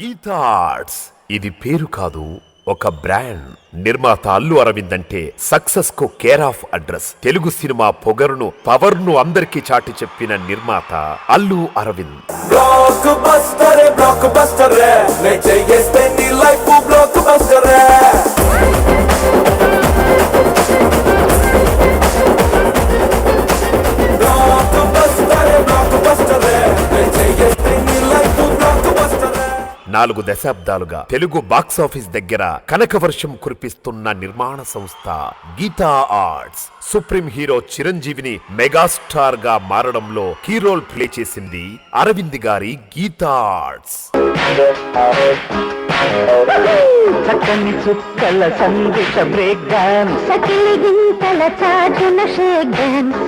Gita arts ఇది పేరు కాదు, ఒక బ్రాండ్. నిర్మాత అల్లు అరవింద్ అంటే సక్సెస్ కు కేర్ ఆఫ్ అడ్రస్. తెలుగు సినిమా పొగరును పవర్ ను అందరికీ చాటి చెప్పిన నిర్మాత అల్లు అరవింద్. నాలుగు దశాబ్దాలుగా తెలుగు బాక్సాఫీస్ దగ్గర కనకవర్షం కురిపిస్తున్న నిర్మాణ సంస్థ గీతా ఆర్ట్స్. సుప్రీం హీరో చిరంజీవిని మెగాస్టార్ గా మారడంలో కీ రోల్ ప్లే చేసింది అరవింద్ గారి గీతా ఆర్ట్స్. చక్కని చుక్కల సందేశ బ్రేక్ డాన్స్, సకిలి గింతల చాటున షేక్ డాన్స్,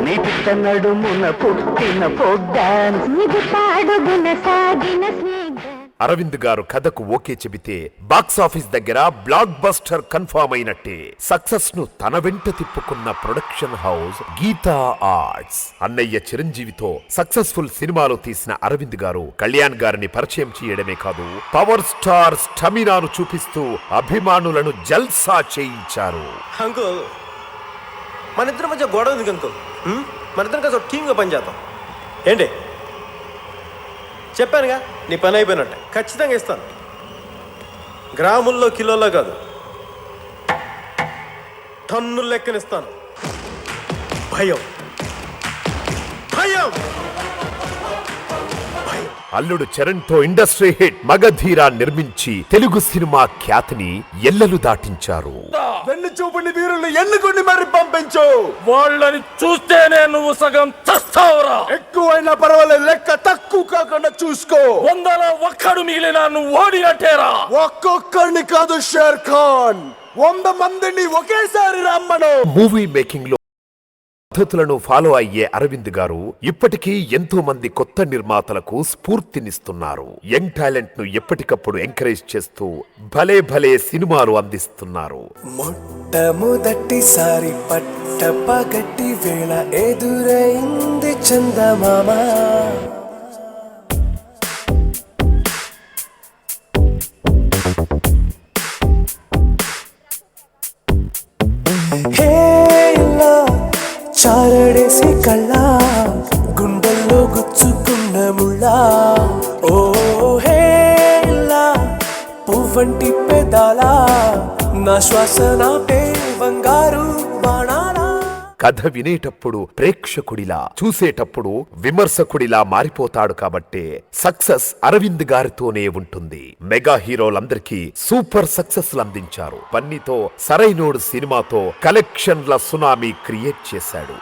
నిపిట నడుమున పుట్టిన ఫోక్ డాన్స్, నిగుతాడుగున సాగిన స్నేక్ డాన్స్. అరవింద్ గారు కథకు ఓకే చెబితే బాక్సాఫీస్ దగ్గర బ్లాక్ బస్టర్ కన్ఫర్మ్ అయినట్టే. సక్సెస్ ను తన వెంట తిప్పుకున్న ప్రొడక్షన్ హౌస్ గీతా ఆర్ట్స్. అన్నయ్య చిరంజీవితో సక్సెస్ఫుల్ సినిమాలు తీసిన అరవింద్ గారు కళ్యాణ్ గారిని పరిచయం చేయడమే కాదు, పవర్ స్టార్ స్టమినాను చూపిస్తూ అభిమానులను జల్సా చేయించారు. అంకుల్, మన ఇద్దరి మధ్య గొడవ ఉంది అంకుల్. మన ఇద్దరం కాదు టీమ్గా పనిచేద్దాం ఏంటి? చెప్పానుగా, నీ పని అయిపోయినట్టే. ఖచ్చితంగా ఇస్తాను. గ్రాముల్లో కిలోలో కాదు, టన్నుల లెక్కనిస్తాను. భయం భయం అల్లుడు చరణ్ తో ఇండస్ట్రీ హిట్ మగధీరా నిర్మించి తెలుగు సినిమా ఖ్యాతిని ఎల్లలు దాటించారు. వెన్ను చూపుని వీరుల్ని ఎన్నుకుని మరి పంపించు. వాళ్ళని చూస్తేనే నువ్వు సగం చస్తావురా. ఎక్కువైనా పర్వాలేదు, లెక్క తక్కువ కాకుండా చూసుకో. 100లో ఒక్కడు మిగిలినా నువ్వు ఓడినట్టేరా. ఒక్కొక్కరిని కాదు షేర్ ఖాన్, 100 మందిని ఒకేసారి రమ్మను. మూవీ మేకింగ్ లో పద్ధతులను ఫాలో అయ్యే అరవింద్ గారు ఇప్పటికీ ఎంతో మంది కొత్త నిర్మాతలకు స్ఫూర్తినిస్తున్నారు. యంగ్ టాలెంట్ ను ఎప్పటికప్పుడు ఎంకరేజ్ చేస్తూ భలే భలే సినిమాలు అందిస్తున్నారు. మొట్టమొదటిసారి పట్టపగటి వేళ ఎదురైంది చందమామ. చారడేసి కళ్ళ గుండెల్లో గుచ్చుకున్న ముళ్ళా, ఓ హేలా పువ్వంటి పెదాలా, నా శ్వాస నాపే బంగారు బాణాలా. కథ వినేటప్పుడు ప్రేక్షకుడిలా, చూసేటప్పుడు విమర్శకుడిలా మారిపోతాడు. కాబట్టే సక్సెస్ అరవింద్ గారితోనే ఉంటుంది. మెగా హీరోలందరికీ సూపర్ సక్సెస్ అందించారు. పన్నితో సరైనోడు సినిమాతో కలెక్షన్ల సునామీ క్రియేట్ చేశాడు.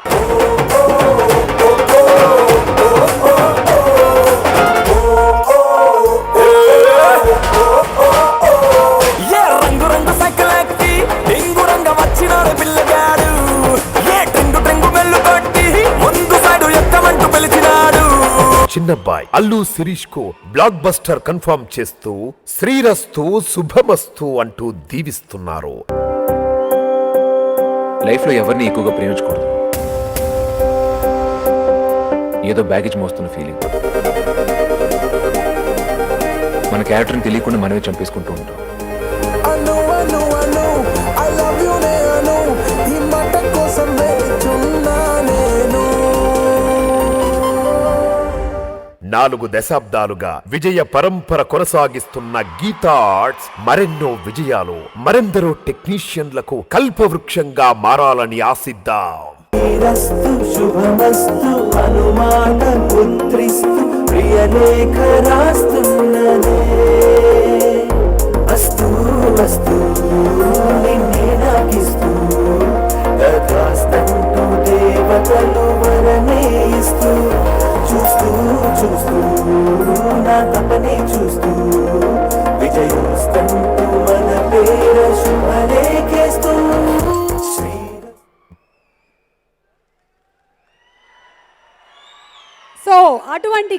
చిన్నబ్బాయి అల్లు శిరీష్ కు బ్లాక్ బస్టర్ కన్ఫర్మ్ చేస్తూ శ్రీరస్తు శుభమస్తు అంటూ దీవిస్తున్నారు. లైఫ్ లో ఎవరిని ఎక్కువగా ప్రేమించకూడదు. ఏదో బ్యాగేజ్ మోస్తున్న ఫీలింగ్. మన క్యారెక్టర్ని తెలియకుండా మనమే చంపేసుకుంటూ ఉంటాం. నాలుగు దశాబ్దాలుగా విజయ పరంపర కొనసాగిస్తున్న గీతా ఆర్ట్స్ మరెన్నో విజయాలు, మరెందరో టెక్నీషియన్లకు కల్పవృక్షంగా మారాలని ఆశిద్దాం. శుభమస్తు అనుమాన పుత్రిస్తు ప్రియలేఖ రాస్తున్నదే. అస్తు అస్తు నిన్నే నాకిస్తూ తథాస్తంటూ దేవతలు వరమే ఇస్తూ, చూస్తూ చూస్తూ నా తపనే చూస్తూ విజయోస్తంటూ మన పేర శుభలేఖేస్తూ. సో అటువంటి